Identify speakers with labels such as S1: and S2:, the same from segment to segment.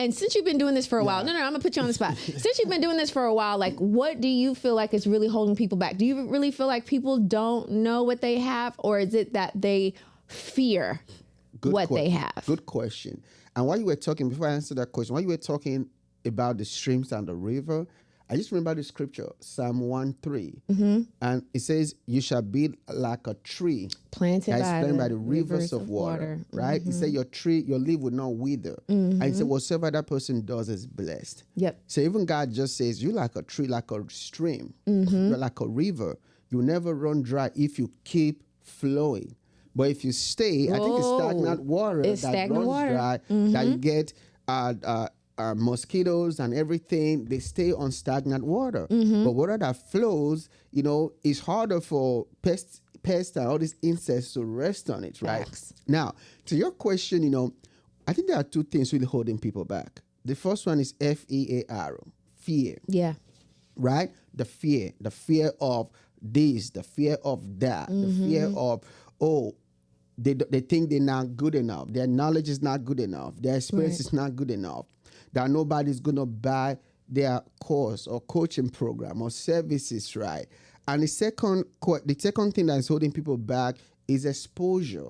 S1: And since you've been doing this for a while, no, I'm gonna put you on the spot. Since you've been doing this for a while, like, what do you feel like is really holding people back? Do you really feel like people don't know what they have, or is it that they fear they have?
S2: Good question. And while you were talking, before I answer that question, while you were talking about the streams and the river, I just remember the scripture, Psalm 1:3. And it says, you shall be like a tree
S1: planted
S2: by the rivers of water. Right? It said your leaf would not wither. And it said whatsoever that person does is blessed.
S1: Yep.
S2: So even God just says, you like a tree, like a stream. You're like a river. You never run dry if you keep flowing. But if you stay, I think it's stagnant water that runs dry, that you get mosquitoes and everything, they stay on stagnant water. But water that flows, is harder for pests and all these insects to rest on it, right?
S1: Facts.
S2: Now, to your question, I think there are two things really holding people back. The first one is FEAR, fear.
S1: Yeah.
S2: Right? The fear of this, the fear of that, the fear of, they think they're not good enough. Their knowledge is not good enough. Their experience is not good enough. That nobody's going to buy their course or coaching program or services, right? And the second thing that is holding people back is exposure,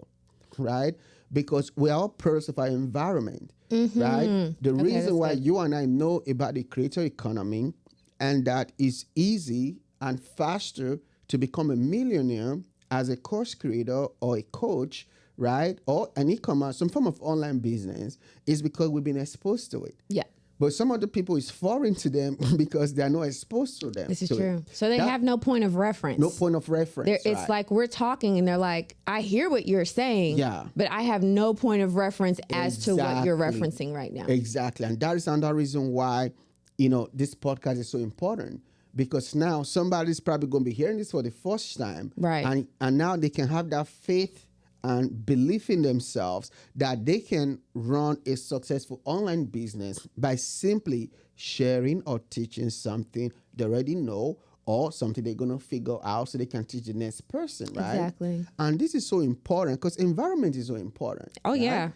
S2: right? Because we are all products of our environment, right? The reason why you and I know about the creator economy and that it's easy and faster to become a millionaire as a course creator or a coach, right? Or an e-commerce, some form of online business, is because we've been exposed to it.
S1: Yeah.
S2: But some other people, it's foreign to them because they are not exposed to them.
S1: This is true. So they have no point of reference.
S2: No point of reference.
S1: It's like we're talking and they're like, I hear what you're saying, but I have no point of reference as to what you're referencing right now.
S2: Exactly. And that is another reason why, this podcast is so important. Because now somebody's probably going to be hearing this for the first time.
S1: Right.
S2: And now they can have that faith and belief in themselves that they can run a successful online business by simply sharing or teaching something they already know or something they're going to figure out so they can teach the next person, right?
S1: Exactly.
S2: And this is so important because environment is so important.
S1: Oh,
S2: right?
S1: yeah.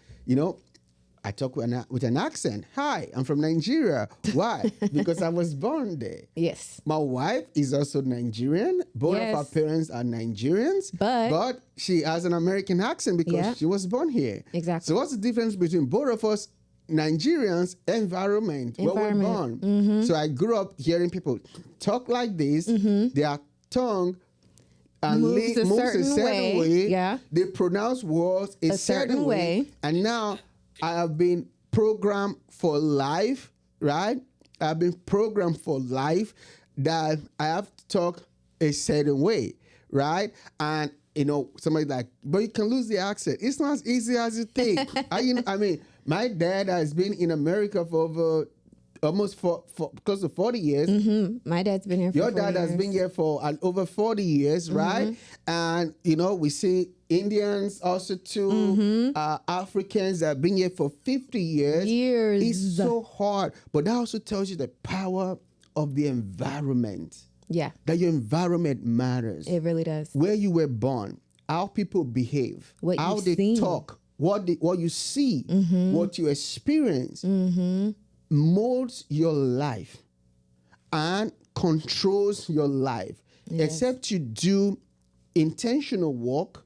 S2: I talk with an accent. Hi, I'm from Nigeria. Why? Because I was born there.
S1: Yes.
S2: My wife is also Nigerian. Both of our parents are Nigerians. But she has an American accent because she was born here.
S1: Exactly.
S2: So what's the difference between both of us Nigerians? Environment. Where we're born. So I grew up hearing people talk like this. Their tongue and moves a certain way.
S1: Yeah.
S2: They pronounce words a certain way. And now I have been programmed for life, right? I've been programmed for life that I have to talk a certain way, right? And, somebody's like, but you can lose the accent. It's not as easy as you think. My dad has been in America for over almost for close to 40 years.
S1: My dad's been here for 40 years.
S2: Your dad has been here for over 40 years, right? And, we see Indians also too, Africans that have been here for 50 years. It's so hard. But that also tells you the power of the environment.
S1: Yeah.
S2: That your environment matters.
S1: It really does.
S2: Where you were born, how people behave, how they talk, what you see, what you experience, molds your life and controls your life. Except you do intentional work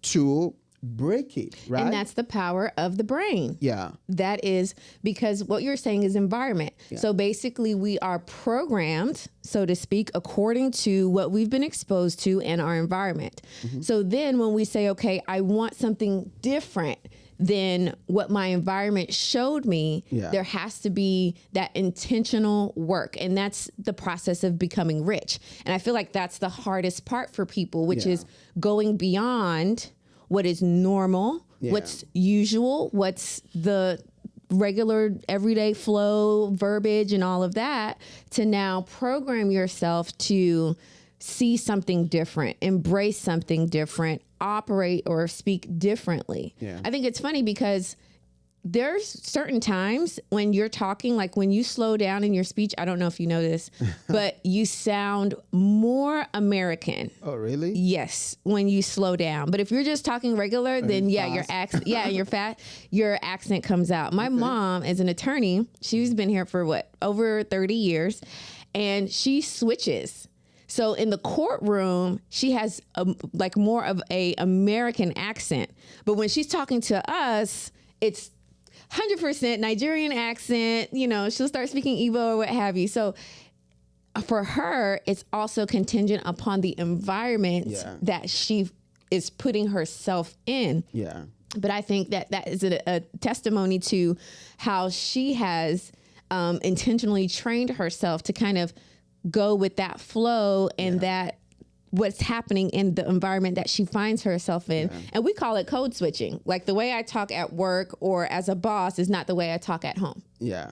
S2: to break it, right?
S1: And that's the power of the brain.
S2: Yeah.
S1: That is because what you're saying is environment. Yeah. So basically we are programmed, so to speak, according to what we've been exposed to in our environment. So then when we say, okay, I want something different than what my environment showed me, there has to be that intentional work. And that's the process of becoming rich. And I feel like that's the hardest part for people, which is going beyond what is normal, what's usual, what's the regular everyday flow, verbiage and all of that, to now program yourself to see something different, embrace something different, operate or speak differently. I think it's funny because there's certain times when you're talking, like when you slow down in your speech, I don't know if you know this, but you sound more American.
S2: Oh, really?
S1: Yes, when you slow down. But if you're just talking regular, then yeah, your accent, your accent comes out. My mom is an attorney. She's been here for over 30 years, and she switches. So in the courtroom, she has more of a American accent. But when she's talking to us, it's 100% Nigerian accent. You know, she'll start speaking Igbo or what have you. So for her, it's also contingent upon the environment that she is putting herself in.
S2: Yeah.
S1: But I think that is a testimony to how she has intentionally trained herself to kind of go with that flow and that what's happening in the environment that she finds herself in. Yeah. And we call it code switching. Like the way I talk at work or as a boss is not the way I talk at home.
S2: Yeah,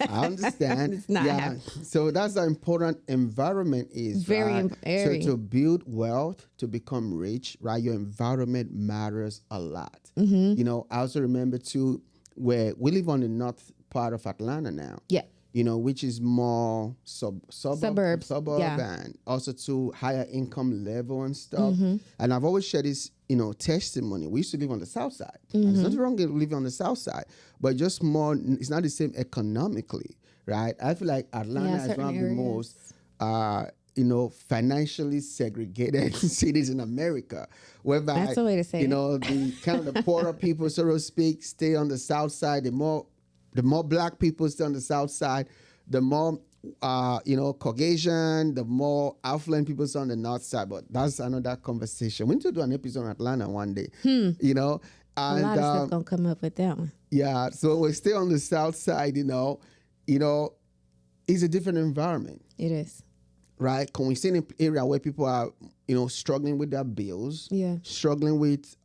S2: I understand.
S1: It's not
S2: happening. So that's the important environment is.
S1: Very.
S2: So to build wealth, to become rich, right, your environment matters a lot. Mm-hmm. You know, I also remember too, where we live on the north part of Atlanta now.
S1: Yeah.
S2: You know, which is more suburb, and also to higher income level and stuff. Mm-hmm. And I've always shared this, you know, testimony. We used to live on the south side. Mm-hmm. There's nothing wrong with living on the south side, but just more, it's not the same economically, right? I feel like Atlanta is one of the most, you know, financially segregated cities in America. Whereby,
S1: that's a way to say
S2: you know, the kind of the poorer people, so to speak, stay on the south side. The more black people stay on the south side, the more, you know, Caucasian, the more affluent people stay on the north side. But that's another conversation. We need to do an episode on Atlanta one day, you know. And,
S1: a lot of stuff going to come up with that one.
S2: Yeah, so we stay on the south side, you know, it's a different environment.
S1: It is.
S2: Right? Can we see an area where people are, you know, struggling with their bills, struggling with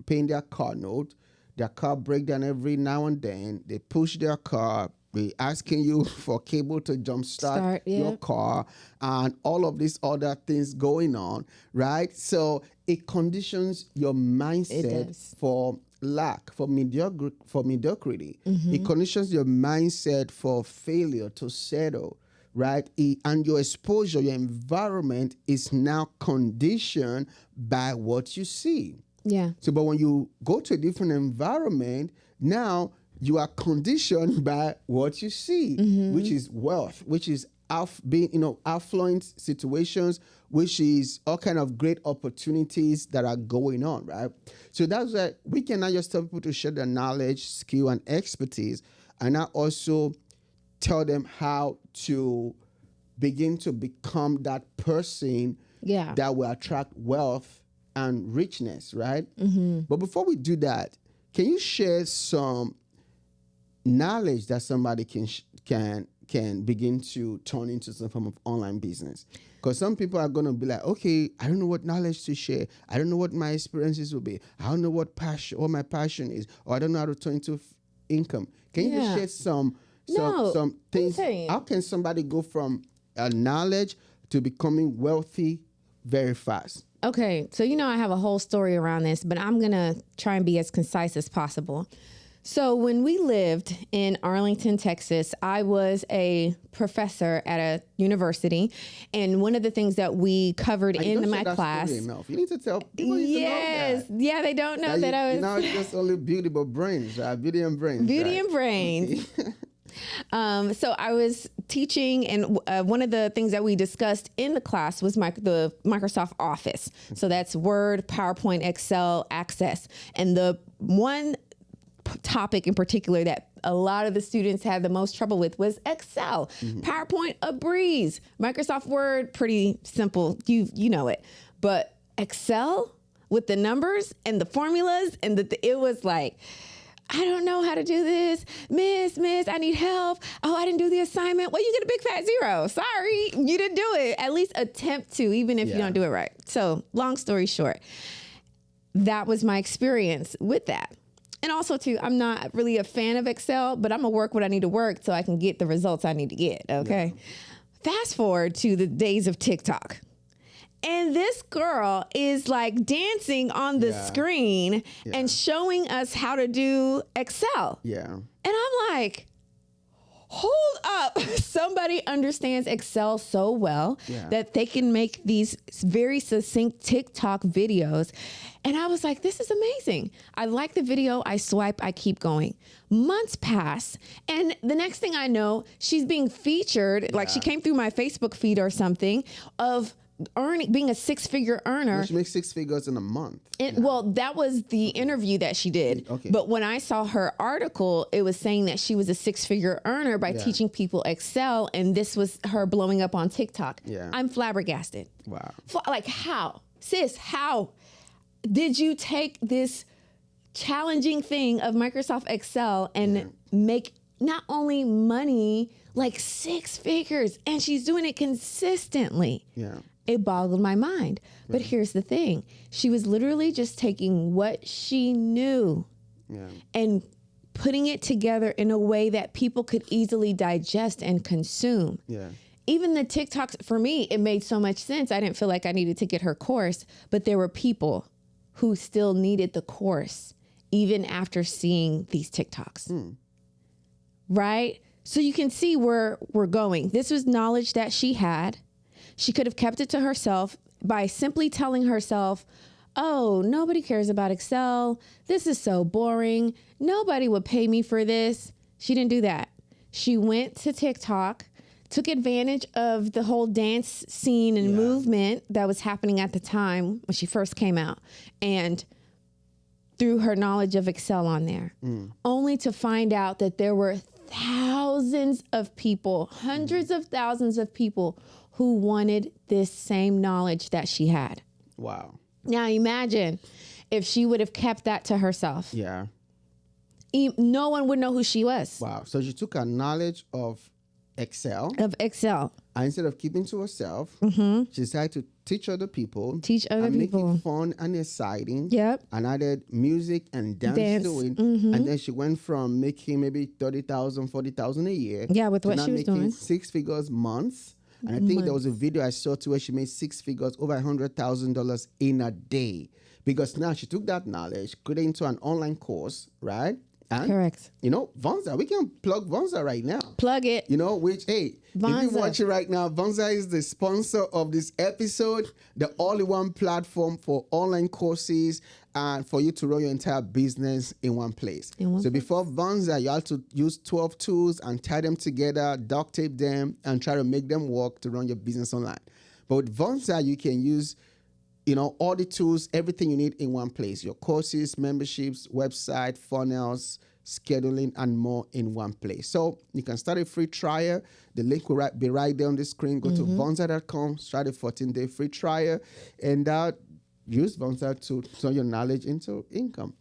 S2: paying their car note, their car break down every now and then. They push their car. They asking you for cable to jumpstart your car, and all of these other things going on, right? So it conditions your mindset for lack, for mediocrity. Mm-hmm. It conditions your mindset for failure, to settle, right? And your exposure, your environment is now conditioned by what you see.
S1: Yeah.
S2: So, but when you go to a different environment, now you are conditioned by what you see, which is wealth, which is affluent situations, which is all kind of great opportunities that are going on, right? So that's why we can not just tell people to share their knowledge, skill, and expertise, and now also tell them how to begin to become that person that will attract wealth and richness, right? Mm-hmm. But before we do that, can you share some knowledge that somebody can begin to turn into some form of online business? Because some people are going to be like, okay, I don't know what knowledge to share. I don't know what my experiences will be. I don't know what my passion is, or I don't know how to turn into income. Can you just share some things? How can somebody go from knowledge to becoming wealthy very fast?
S1: Okay, so I have a whole story around this, but I'm going to try and be as concise as possible. So when we lived in Arlington, Texas, I was a professor at a university, and one of the things that we covered in my class.
S2: You need to tell people. Yes,
S1: yeah, they don't know that I was.
S2: Now it's just only beauty, but brains, right? Beauty and brains.
S1: Beauty and brains. So I was teaching, and one of the things that we discussed in the class was the Microsoft Office. So that's Word, PowerPoint, Excel, Access. And the one topic in particular that a lot of the students had the most trouble with was Excel. Mm-hmm. PowerPoint, a breeze. Microsoft Word, pretty simple. You know it. But Excel with the numbers and the formulas, and it was like, I don't know how to do this. Miss, I need help. Oh, I didn't do the assignment. Well, you get a big fat 0. Sorry, you didn't do it. At least attempt to, even if you don't do it right. So long story short, that was my experience with that. And also, too, I'm not really a fan of Excel, but I'm going to work what I need to work so I can get the results I need to get, okay? Yeah. Fast forward to the days of TikTok. And this girl is like dancing on the screen and showing us how to do Excel.
S2: Yeah.
S1: And I'm like, hold up. Somebody understands Excel so well that they can make these very succinct TikTok videos. And I was like, this is amazing. I like the video. I swipe, I keep going. Months pass. And the next thing I know, she's being featured. Like she came through my Facebook feed or something of being a 6-figure earner.
S2: She makes 6 figures in a month.
S1: Well, that was the interview that she did.
S2: Okay.
S1: But when I saw her article, it was saying that she was a 6-figure earner by teaching people Excel. And this was her blowing up on TikTok.
S2: Yeah.
S1: I'm flabbergasted.
S2: Wow.
S1: Like, how? Sis, how did you take this challenging thing of Microsoft Excel and make not only money, like 6 figures, and she's doing it consistently?
S2: Yeah.
S1: It boggled my mind. But here's the thing. She was literally just taking what she knew and putting it together in a way that people could easily digest and consume.
S2: Yeah.
S1: Even the TikToks, for me, it made so much sense. I didn't feel like I needed to get her course, but there were people who still needed the course even after seeing these TikToks. Right? So you can see where we're going. This was knowledge that she had. She could have kept it to herself by simply telling herself, oh, nobody cares about Excel. This is so boring. Nobody would pay me for this. She didn't do that. She went to TikTok, took advantage of the whole dance scene and movement that was happening at the time when she first came out, and threw her knowledge of Excel on there, only to find out that there were thousands of people, hundreds of thousands of people who wanted this same knowledge that she had.
S2: Wow.
S1: Now imagine if she would have kept that to herself.
S2: Yeah.
S1: No one would know who she was.
S2: Wow. So she took her knowledge of Excel,
S1: and
S2: instead of keeping to herself, she decided to teach other people. Make it fun and exciting.
S1: Yep.
S2: And added music and dance to it. And then she went from making maybe $30,000, $40,000 a year.
S1: Yeah, with
S2: to
S1: what
S2: now
S1: she was
S2: making
S1: doing.
S2: 6 figures months. And I think there was a video I saw too where she made 6 figures, over $100,000 in a day. Because now she took that knowledge, put it into an online course, right? And,
S1: Correct.
S2: you know, Vonza, we can plug Vonza right now.
S1: Plug it.
S2: You know, which, hey,
S1: Vonza.
S2: if you watch it right now, Vonza is the sponsor of this episode, the all-in-one platform for online courses and for you to run your entire business in one place. So before Vonza, you have to use 12 tools and tie them together, duct tape them, and try to make them work to run your business online. But with Vonza, you can use, you know, all the tools, everything you need in one place. Your courses, memberships, website, funnels, scheduling, and more in one place. So you can start a free trial. The link will be right there on the screen. Go to Vonza.com, start a 14-day free trial, and use Vonza to turn your knowledge into income.